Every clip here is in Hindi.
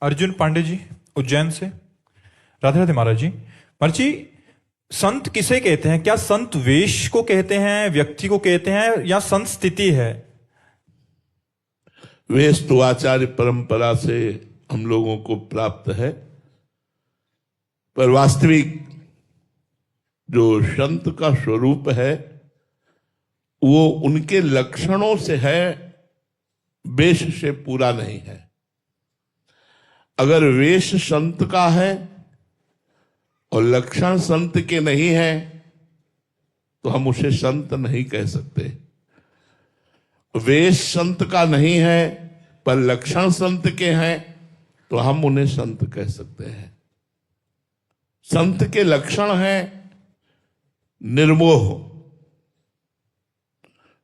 अर्जुन पांडे जी उज्जैन से। राधे राधे महाराज जी। महाराज जी, संत किसे कहते हैं? क्या संत वेश को कहते हैं, व्यक्ति को कहते हैं, या संत स्थिति है? वेश तो आचार्य परंपरा से हम लोगों को प्राप्त है, पर वास्तविक जो संत का स्वरूप है वो उनके लक्षणों से है, वेश से पूरा नहीं है। अगर वेश संत का है और लक्षण संत के नहीं है तो हम उसे संत नहीं कह सकते। वेश संत का नहीं है पर लक्षण संत के हैं तो हम उन्हें संत कह सकते हैं। संत के लक्षण हैं निर्मोह,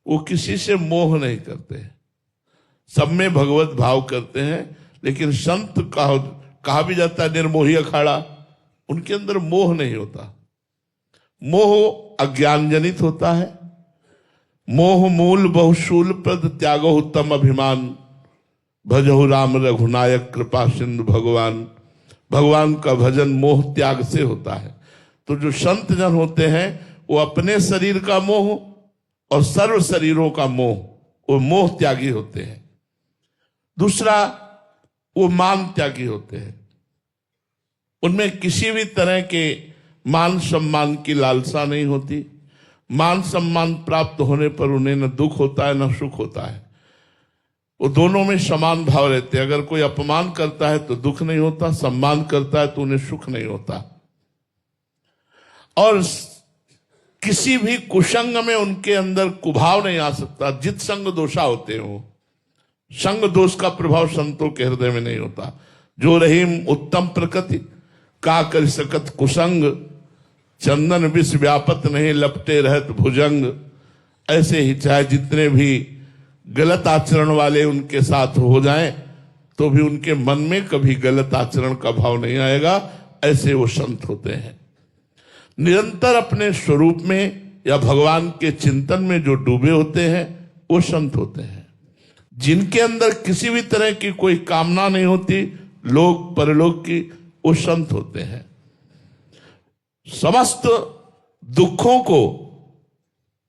वो किसी से मोह नहीं करते, सब में भगवत भाव करते हैं। लेकिन संत कहा भी जाता है निर्मोही अखाड़ा, उनके अंदर मोह नहीं होता। मोह अज्ञान जनित होता है। मोह मूल बहुशूल प्रद त्यागो उत्तम अभिमान, भजहु राम रघुनायक कृपा सिंधु भगवान। भगवान का भजन मोह त्याग से होता है। तो जो संत जन होते हैं वो अपने शरीर का मोह और सर्व शरीरों का मोह, वो मोह त्यागी होते हैं। दूसरा, वो मान त्यागी होते हैं। उनमें किसी भी तरह के मान सम्मान की लालसा नहीं होती। मान सम्मान प्राप्त होने पर उन्हें न दुख होता है न सुख होता है। वो दोनों में समान भाव रहते हैं। अगर कोई अपमान करता है तो दुख नहीं होता, सम्मान करता है तो उन्हें सुख नहीं होता। और किसी भी कुसंग में उनके अंदर कुभाव नहीं आ सकता। जित संग दोषा होते हो, संग दोष का प्रभाव संतों के हृदय में नहीं होता। जो रहीम उत्तम प्रकृति का कर सकत कुसंग, चंदन विष व्यापत नहीं लपटे रहत भुजंग। ऐसे ही चाहे जितने भी गलत आचरण वाले उनके साथ हो जाएं तो भी उनके मन में कभी गलत आचरण का भाव नहीं आएगा। ऐसे वो संत होते हैं। निरंतर अपने स्वरूप में या भगवान के चिंतन में जो डूबे होते हैं वो संत होते हैं। जिनके अंदर किसी भी तरह की कोई कामना नहीं होती, लोक परलोक की, वो संत होते हैं। समस्त दुखों को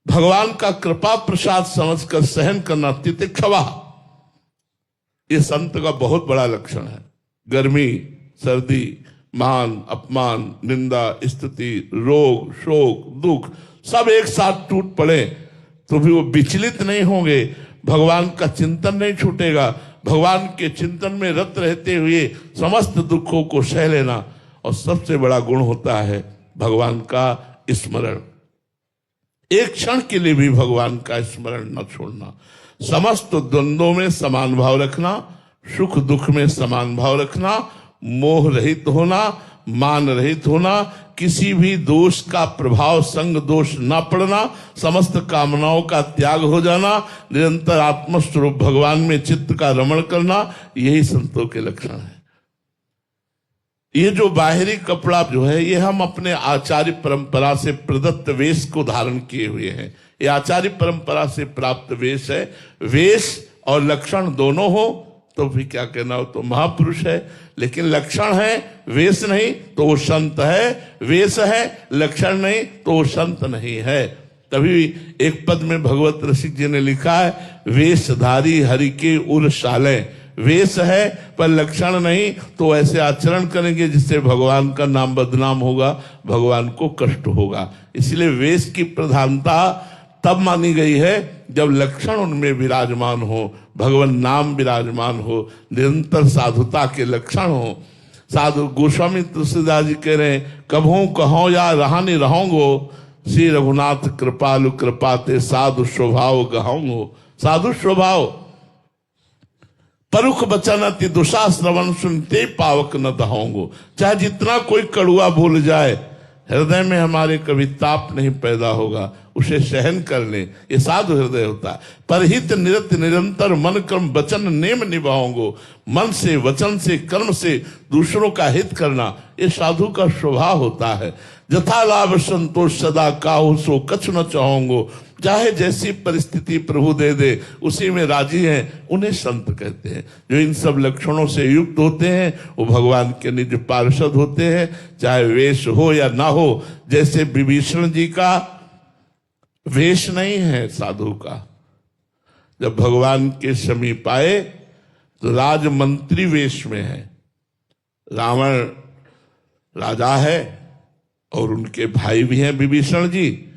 भगवान का कृपा प्रसाद समझकर सहन करना, तितिक्षवा, ये संत का बहुत बड़ा लक्षण है। गर्मी, सर्दी, मान अपमान, निंदा, स्तुति, रोग, शोक, दुख सब एक साथ टूट पड़े तो भी वो विचलित नहीं होंगे। भगवान का चिंतन नहीं छूटेगा। भगवान के चिंतन में रत रहते हुए समस्त दुखों को सह लेना। और सबसे बड़ा गुण होता है भगवान का स्मरण। एक क्षण के लिए भी भगवान का स्मरण न छोड़ना। समस्त द्वंद्वों में समान भाव रखना, सुख दुख में समान भाव रखना, मोह रहित होना, मान रहित होना, किसी भी दोष का प्रभाव संग दोष न पड़ना, समस्त कामनाओं का त्याग हो जाना, निरंतर आत्मस्वरूप भगवान में चित्त का रमण करना, यही संतों के लक्षण है। ये जो बाहरी कपड़ा जो है ये हम अपने आचार्य परंपरा से प्रदत्त वेश को धारण किए हुए हैं। ये आचार्य परंपरा से प्राप्त वेश है। वेश और लक्षण दोनों हो तो भी क्या कहना हो तो महापुरुष है। लेकिन लक्षण है, वेश नहीं तो वो संत है, वेश है लक्षण नहीं तो वो संत नहीं है। तभी एक पद में भगवत रसिक जी ने लिखा है, वेशधारी हरि के उर शाले। वेश है पर लक्षण नहीं तो ऐसे आचरण करेंगे जिससे भगवान का नाम बदनाम होगा, भगवान को कष्ट होगा। इसलिए वेश की प्रधानता तब मानी गई है जब लक्षण उनमें विराजमान हो, भगवान नाम विराजमान हो, निरंतर साधुता के लक्षण हो। साधु गोस्वामी तुलसीदास जी कह रहे हैं, कभों कहो या रहानी रहोंगो, श्री रघुनाथ कृपालु कृपाते साधु स्वभाव गहोंगो। साधु स्वभाव, परुख बचन अति दुषा श्रवण सुनते पावक न दहोंगो। चाहे जितना कोई कड़ुआ भूल जाए, हृदय में हमारे कभी ताप नहीं पैदा होगा। उसे सहन कर ले, ये साधु हृदय होता है। परहित निरत निरंतर मन कर्म वचन नेम निभाओगे, मन से वचन से कर्म से दूसरों का हित करना, ये साधु का स्वभाव होता है। जथा लाभ संतोष सदा काहू सो कछु न चाहोगे, चाहे जैसी परिस्थिति प्रभु दे दे उसी में राजी हैं, उन्हें संत कहते हैं। जो इन सब लक्षणों से युक्त होते हैं वो भगवान के निज पार्षद होते हैं, चाहे वेश हो या ना हो। जैसे विभीषण जी का वेश नहीं है साधु का, जब भगवान के समीप आए तो राजमंत्री वेश में है। रावण राजा है और उनके भाई भी हैं विभीषण जी,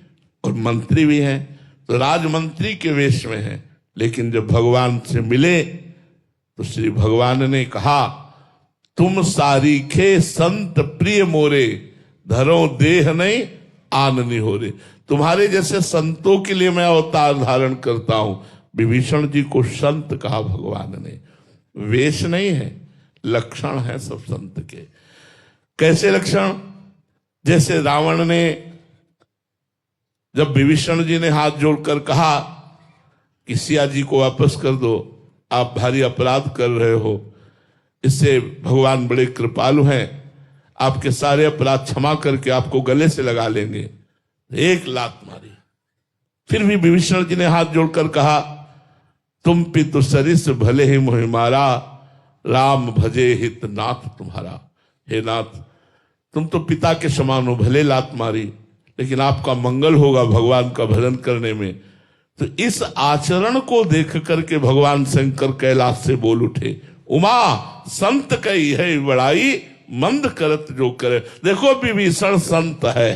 और मंत्री भी हैं, तो राजमंत्री के वेश में है। लेकिन जब भगवान से मिले तो श्री भगवान ने कहा, तुम सारीखे संत प्रिय मोरे, धरो देह नहीं आननी हो रे। तुम्हारे जैसे संतों के लिए मैं अवतार धारण करता हूं। विभीषण जी को संत कहा भगवान ने, वेश नहीं है, लक्षण है सब संत के। कैसे लक्षण? जैसे रावण ने जब विभीषण जी ने हाथ जोड़कर कहा कि सिया जी को वापस कर दो, आप भारी अपराध कर रहे हो, इससे भगवान बड़े कृपालु हैं, आपके सारे अपराध क्षमा करके आपको गले से लगा लेंगे। एक लात मारी। फिर भी विभीषण जी ने हाथ जोड़कर कहा, तुम पितु सरिस भले ही मोहि मारा, राम भजे हित नाथ तुम्हारा। हे नाथ, तुम तो पिता के समान हो, भले लात मारी, लेकिन आपका मंगल होगा भगवान का भजन करने में। तो इस आचरण को देख करके भगवान शंकर कैलाश से बोल उठे, उमा संत कही है बड़ाई, मंद करत जो करे। देखो विभीषण संत है,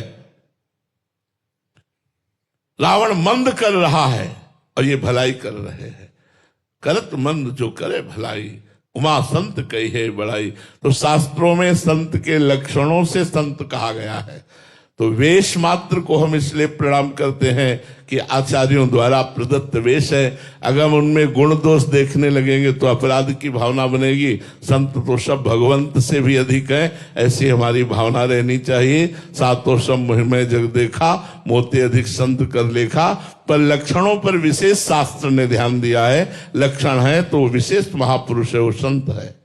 रावण मंद कर रहा है और ये भलाई कर रहे हैं। करत मंद जो करे भलाई, उमा संत कही है बड़ाई। तो शास्त्रों में संत के लक्षणों से संत कहा गया है। तो वेश मात्र को हम इसलिए प्रणाम करते हैं कि आचार्यों द्वारा प्रदत्त वेश है। अगर हम उनमें गुण दोष देखने लगेंगे तो अपराध की भावना बनेगी। संत तो सब भगवंत से भी अधिक है, ऐसी हमारी भावना रहनी चाहिए। सातों सब महिमय जग देखा, मोते अधिक संत कर लेखा। पर लक्षणों पर विशेष शास्त्र ने ध्यान दिया है। लक्षण है तो विशेष महापुरुष है, वो संत है।